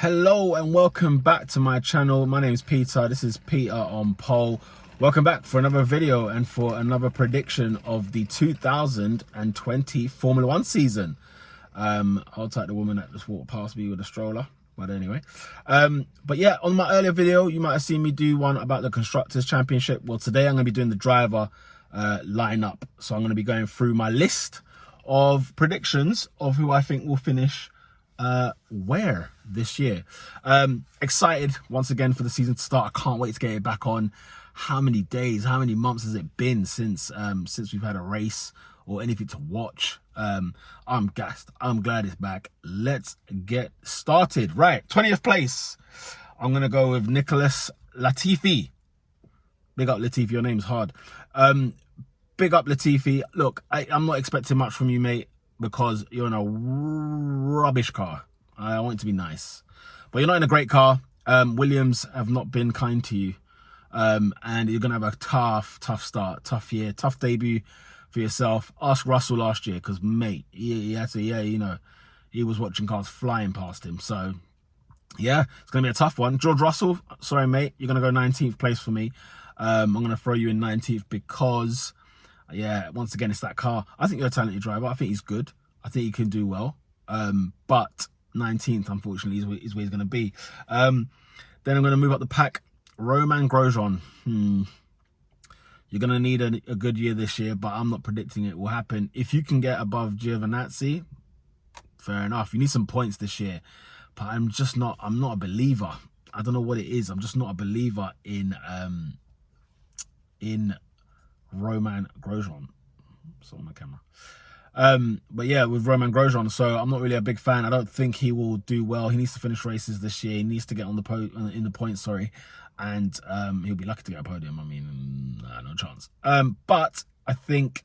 Hello and welcome back to my channel. My name is Peter. This is Peter on Pole. Welcome back for another video and for another prediction of the 2020 Formula One season. I'll take the woman that just walked past me with a stroller, but anyway. But yeah, on my earlier video, you might have seen me do one about the Constructors' Championship. Well, today I'm going to be doing the driver lineup. So I'm going to be going through my list of predictions of who I think will finish where this year. Excited once again for the season to start. I can't wait to get it back on. How many days, how many months has it been since we've had a race or anything to watch? I'm gassed. I'm glad it's back. Let's get started. Right, 20th place. I'm gonna go with Nicolas Latifi. Big up Latifi, your name's hard. Big up Latifi. Look, I'm not expecting much from you, mate, because you're in a rubbish car. I want it to be nice, but you're not in a great car. Williams have not been kind to you, and you're gonna have a tough start, tough year, tough debut for yourself. Ask Russell last year, because mate, he had to, you know, he was watching cars flying past him. So yeah, it's gonna be a tough one. George Russell, sorry mate, you're gonna go 19th place for me. I'm gonna throw you in 19th because, yeah, once again, it's that car. I think you're a talented driver. I think he's good. I think he can do well. But 19th, unfortunately, is where he's going to be. Then I'm going to move up the pack. Romain Grosjean. You're going to need a good year this year, but I'm not predicting it will happen. If you can get above Giovinazzi, fair enough. You need some points this year. But I'm not a believer. I don't know what it is. I'm just not a believer in Romain Grosjean. It's on my camera. But yeah, with Romain Grosjean, so I'm not really a big fan. I don't think he will do well. He needs to finish races this year. He needs to get on in the points, sorry, and he'll be lucky to get a podium. I mean, no chance. But I think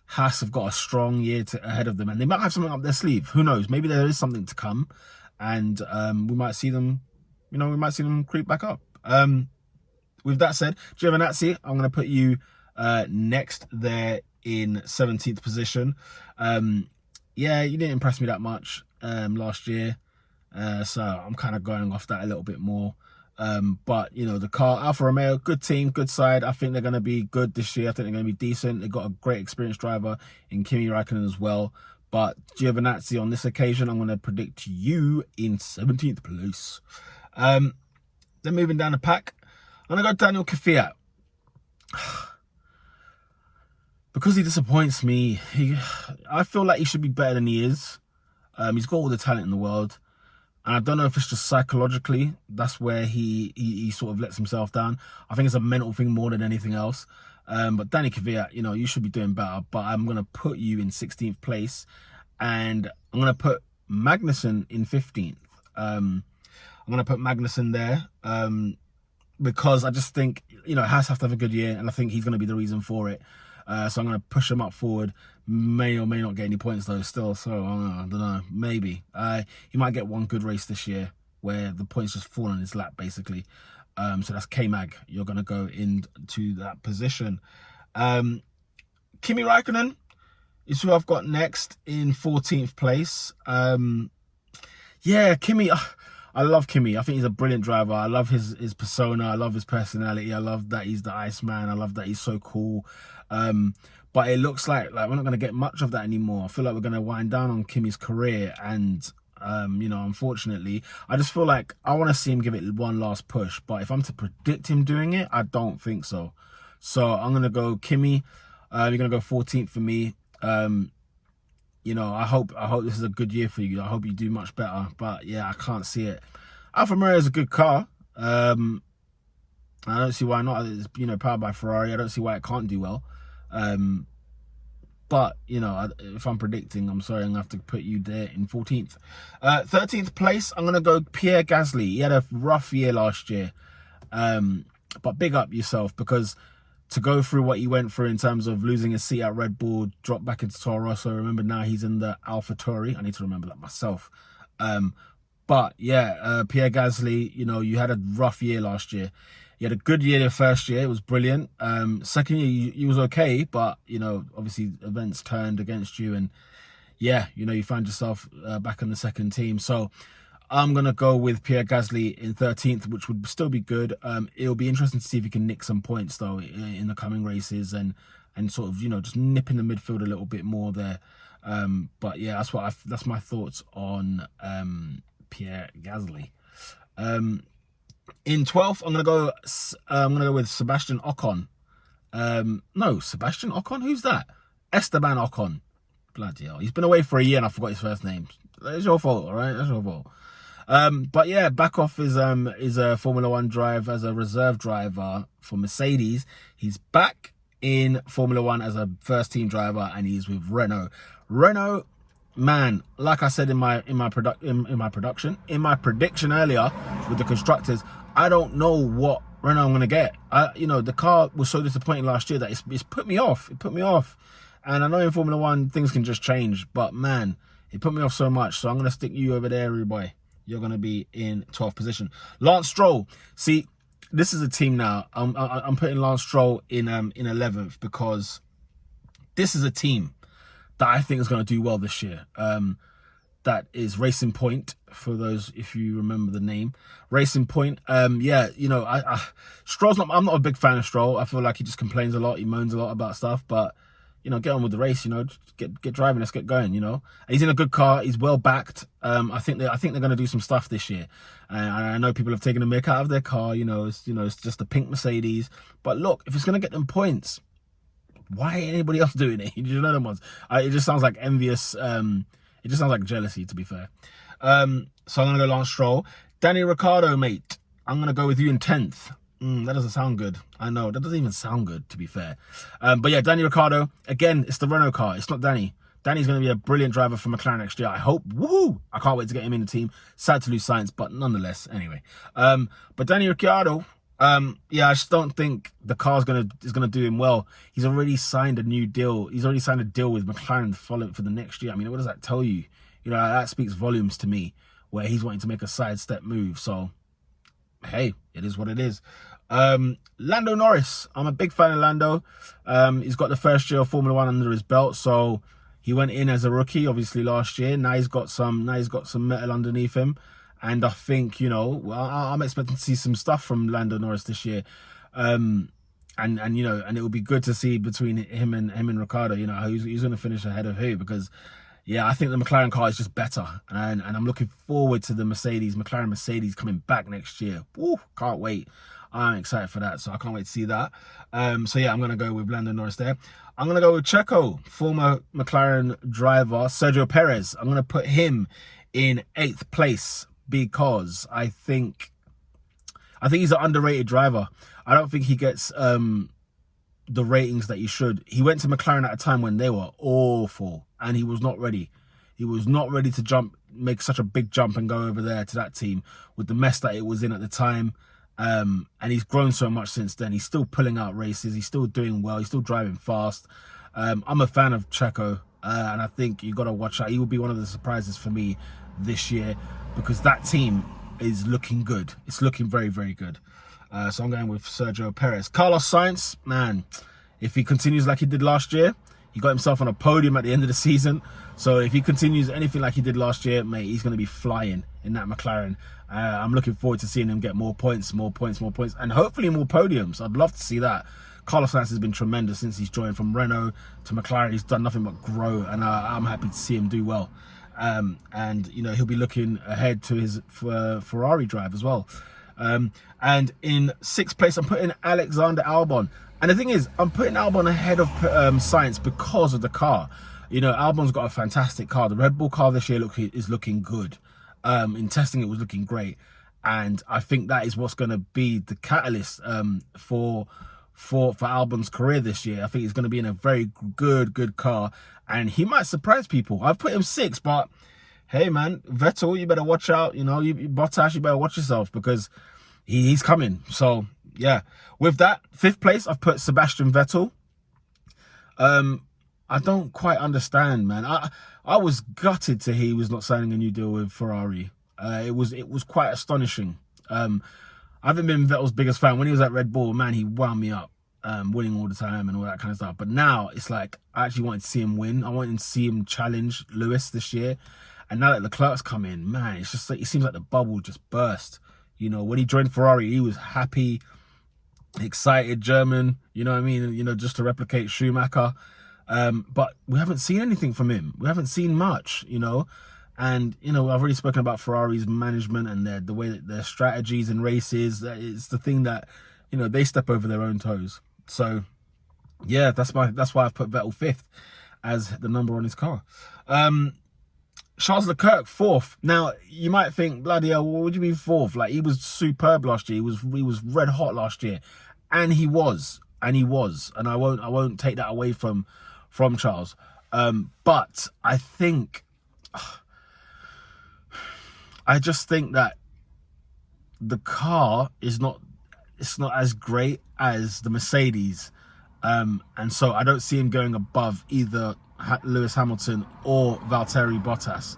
Haas have got a strong year ahead of them, and they might have something up their sleeve. Who knows? Maybe there is something to come, and we might see them. You know, we might see them creep back up. With that said, Giovinazzi, I'm going to put you next there in 17th position. Yeah, you didn't impress me that much last year, so I'm kind of going off that a little bit more. But you know, the car, Alfa Romeo, good team, good side. I think they're going to be good this year. I think they're going to be decent. They've got a great experienced driver in Kimi Rikknen as well. But Giovinazzi, on this occasion, I'm going to predict you in 17th place. Then moving down the pack, I'm going to go Daniel Kvyat. Because he disappoints me, I feel like he should be better than he is. He's got all the talent in the world. And I don't know if it's just psychologically, that's where he sort of lets himself down. I think it's a mental thing more than anything else. But Danny Kvyat, you know, you should be doing better. But I'm going to put you in 16th place. And I'm going to put Magnussen in 15th. I'm going to put Magnussen there. Because I just think, you know, Haas have to have a good year. And I think he's going to be the reason for it. So I'm going to push him up forward. May or may not get any points though still. So I don't know. Maybe. He might get one good race this year where the points just fall on his lap basically. So that's K-Mag. You're going to go into that position. Kimi Rikknen is who I've got next in 14th place. Yeah, Kimi. I love Kimi. I think he's a brilliant driver. I love his persona. I love his personality. I love that he's the Iceman. I love that he's so cool. But it looks like we're not going to get much of that anymore. I feel like we're going to wind down on Kimi's career. And, you know, unfortunately, I just feel like I want to see him give it one last push. But if I'm to predict him doing it, I don't think so. So I'm going to go Kimi. You're going to go 14th for me. You know, I hope this is a good year for you. I hope you do much better. But yeah, I can't see it. Alfa Romeo is a good car. I don't see why not. It's, you know, powered by Ferrari. I don't see why it can't do well. But you know, if I'm predicting, I'm sorry, I'm gonna have to put you there in 14th. 13th place, I'm gonna go Pierre Gastly. He had a rough year last year. But big up yourself, because to go through what he went through in terms of losing his seat at Red Bull, drop back into Toro Rosso. Remember, now he's in the AlphaTauri. I need to remember that myself. But yeah, Pierre Gastly, you know, you had a rough year last year. You had a good year the first year. It was brilliant. Second year, you was okay. But, you know, obviously events turned against you. And, yeah, you know, you found yourself back in the second team. So I'm going to go with Pierre Gastly in 13th, which would still be good. It'll be interesting to see if he can nick some points, though, in the coming races and sort of, just nip in the midfield a little bit more there. But yeah, that's my thoughts on Pierre Gastly. In 12th, I'm gonna go with Sebastian Ocon. No, Sebastian Ocon? Who's that? Esteban Ocon. Bloody hell. He's been away for a year and I forgot his first name. It's your fault, all right? That's your fault. But yeah, back off his a Formula One drive as a reserve driver for Mercedes. He's back in Formula One as a first team driver, and he's with Renault. Renault, man, like I said in my prediction earlier with the constructors, I don't know what Renault I'm gonna get. The car was so disappointing last year that it's put me off. It put me off, and I know in Formula One things can just change, but man, it put me off so much. So I'm gonna stick you over there, rude boy. You're gonna be in 12th position. Lance Stroll. See, this is a team now. I'm putting Lance Stroll in 11th because this is a team that I think is going to do well this year. That is Racing Point, for those, if you remember the name. Racing Point, yeah, Stroll's not, I'm not a big fan of Stroll. I feel like he just complains a lot, he moans a lot about stuff, but, get on with the race, just get driving, let's get going, And he's in a good car, he's well backed. I think they're going to do some stuff this year. And I know people have taken a mick out of their car, it's just a pink Mercedes. But look, if it's going to get them points, why ain't anybody else doing it? You know them ones. It just sounds like envious. It just sounds like jealousy, to be fair. So I'm going to go Lance Stroll. Danny Ricciardo, mate. I'm going to go with you in 10th. That doesn't sound good. I know. That doesn't even sound good, to be fair. But yeah, Danny Ricciardo. Again, it's the Renault car. It's not Danny. Danny's going to be a brilliant driver for McLaren next year, I hope. Woohoo! I can't wait to get him in the team. Sad to lose Sainz, but nonetheless, anyway. But Danny Ricciardo, yeah, I just don't think the car is gonna do him well. He's already signed a new deal. He's already signed a deal with McLaren for the next year. I mean, what does that tell you? That speaks volumes to me, where he's wanting to make a sidestep move. So, hey, it is what it is. Lando Norris. I'm a big fan of Lando. He's got the first year of Formula One under his belt, so he went in as a rookie, obviously last year. Now he's got some metal underneath him. And I think, I'm expecting to see some stuff from Lando Norris this year. And it would be good to see between him and Ricciardo, who's going to finish ahead of who, because, yeah, I think the McLaren car is just better. And I'm looking forward to the McLaren Mercedes coming back next year. Woo, can't wait. I'm excited for that, so I can't wait to see that. So, yeah, I'm going to go with Lando Norris there. I'm going to go with Checo, former McLaren driver, Sergio Perez. I'm going to put him in 8th place, because I think he's an underrated driver. I don't think he gets the ratings that he should. He went to McLaren at a time when they were awful, and he was not ready. He was not ready to make such a big jump and go over there to that team with the mess that it was in at the time. And he's grown so much since then. He's still pulling out races. He's still doing well. He's still driving fast. I'm a fan of Checo, and I think you've got to watch out. He will be one of the surprises for me this year, because that team is looking good. It's looking very, very good. So I'm going with Sergio Perez. Carlos Sainz, man, if he continues like he did last year, he got himself on a podium at the end of the season. So if he continues anything like he did last year, mate, he's going to be flying in that McLaren. I'm looking forward to seeing him get more points, and hopefully more podiums. I'd love to see that. Carlos Sainz has been tremendous since he's joined from Renault to McLaren. He's done nothing but grow, and I'm happy to see him do well. And he'll be looking ahead to his Ferrari drive as well. And in 6th place, I'm putting Alexander Albon. And the thing is, I'm putting Albon ahead of Sainz because of the car. Albon's got a fantastic car. The Red Bull car this year is looking good. In testing, it was looking great, and I think that is what's going to be the catalyst for Albon's career this year. I think he's going to be in a very good car, and he might surprise people. I've put him 6th, but hey, man, Vettel, you better watch out. Bottas, you better watch yourself, because he's coming. So, yeah. With that, 5th place, I've put Sebastian Vettel. I don't quite understand, man. I was gutted to hear he was not signing a new deal with Ferrari. It was quite astonishing. I haven't been Vettel's biggest fan. When he was at Red Bull, man, he wound me up, winning all the time and all that kind of stuff. But now it's like I actually wanted to see him win. I wanted to see him challenge Lewis this year. And now that Leclerc's come in, man, it's just like, it seems like the bubble just burst. You know, when he joined Ferrari, he was happy, excited German, you know what I mean? You know, just to replicate Schumacher. But we haven't seen anything from him. We haven't seen much, you know. And, you know, I've already spoken about Ferrari's management and the way that their strategies and races. It's the thing that, you know, they step over their own toes. So, yeah, that's why I've put Vettel 5th as the number on his car. Charles Leclerc 4th. Now, you might think, bloody hell, what do you mean 4th? Like, he was superb last year. He was red hot last year. And he was. And I won't take that away from Charles. But I just think that the car is not as great as the Mercedes. And so I don't see him going above either Lewis Hamilton or Valtteri Bottas.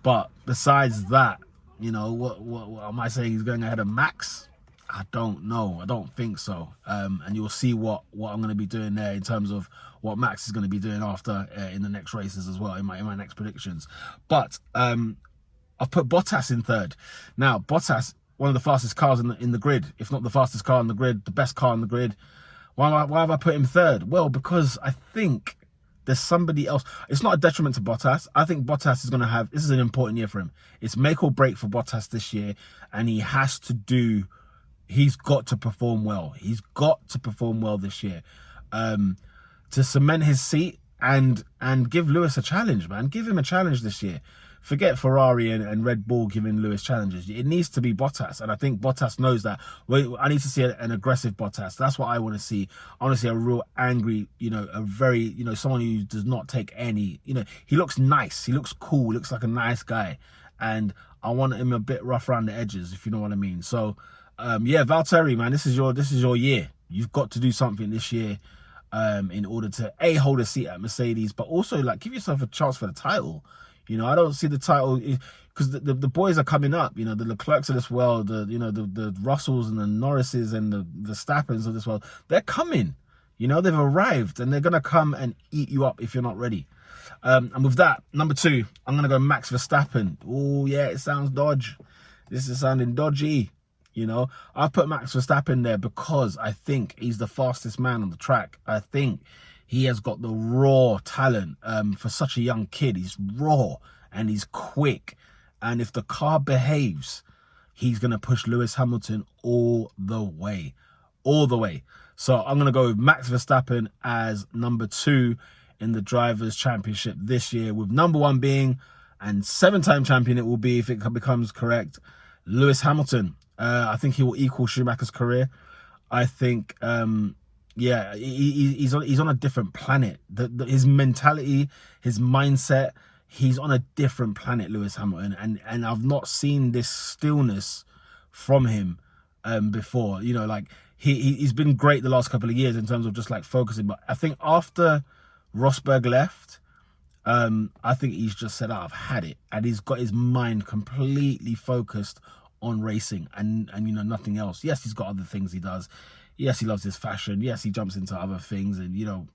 But besides that, you know, what am I saying? He's going ahead of Max? I don't know. I don't think so. And you'll see what I'm going to be doing there in terms of what Max is going to be doing after in the next races as well, in my next predictions. But I've put Bottas in 3rd. Now, Bottas, one of the fastest cars in the grid, if not the fastest car in the grid, the best car in the grid. Why have I put him 3rd? Well, because I think there's somebody else. It's not a detriment to Bottas. I think Bottas is going to have, this is an important year for him. It's make or break for Bottas this year, and he's got to perform well. He's got to perform well this year to cement his seat and give Lewis a challenge, man. Give him a challenge this year. Forget Ferrari and Red Bull giving Lewis challenges. It needs to be Bottas, and I think Bottas knows that. Well, I need to see an aggressive Bottas. That's what I want to see. I want to see a real angry, you know, a very, you know, someone who does not take any, you know, he looks nice. He looks cool. He looks like a nice guy. And I want him a bit rough around the edges, if you know what I mean. So, yeah, Valtteri, man, this is your year. You've got to do something this year in order to, A, hold a seat at Mercedes, but also, like, give yourself a chance for the title. You know, I don't see the title, because the boys are coming up. You know, the Leclercs of this world, the Russells and the Norrises and the Verstappens of this world, they're coming. You know, they've arrived, and they're going to come and eat you up if you're not ready. And with that, number 2, I'm going to go Max Verstappen. Oh, yeah, it sounds dodge. This is sounding dodgy. You know, I've put Max Verstappen there because I think he's the fastest man on the track. I think he has got the raw talent for such a young kid. He's raw and he's quick. And if the car behaves, he's going to push Lewis Hamilton all the way. All the way. So I'm going to go with Max Verstappen as number 2 in the Drivers' Championship this year, with number 1 being, and 7-time champion it will be if it becomes correct, Lewis Hamilton. I think he will equal Schumacher's career. I think... yeah, he's on a different planet. His mentality, his mindset, he's on a different planet, Lewis Hamilton. And I've not seen this stillness from him before. You know, like he's been great the last couple of years in terms of just like focusing. But I think after Rosberg left, I think he's just said, I've had it. And he's got his mind completely focused on racing and you know, nothing else. Yes, he's got other things he does. Yes, he loves his fashion. Yes, he jumps into other things, and you know,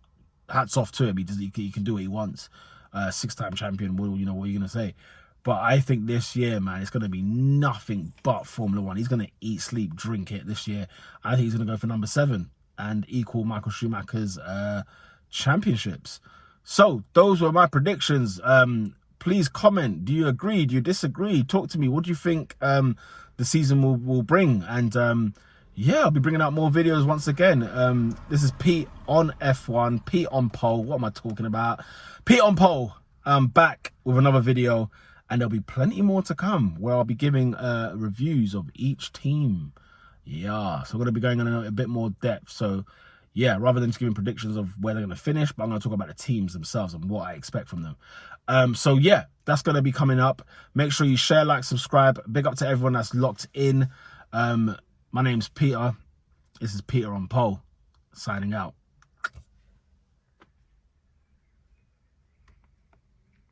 hats off to him. He can do what he wants. 6-time champion. What are you gonna say? But I think this year, man, it's gonna be nothing but Formula One. He's gonna eat, sleep, drink it this year. I think he's gonna go for number 7 and equal Michael Schumacher's championships. So those were my predictions. Please comment. Do you agree? Do you disagree? Talk to me. What do you think the season will bring? And yeah, I'll be bringing out more videos once again. This is Pete on F1, Pete on pole. What am I talking about? Pete on pole. I'm back with another video, and there'll be plenty more to come where I'll be giving reviews of each team. Yeah, so I'm going to be going on a bit more depth. So yeah, rather than just giving predictions of where they're going to finish, but I'm going to talk about the teams themselves and what I expect from them. So yeah, that's going to be coming up. Make sure you share, like, subscribe. Big up to everyone that's locked in. My name's Peter. This is Peter on pole, signing out.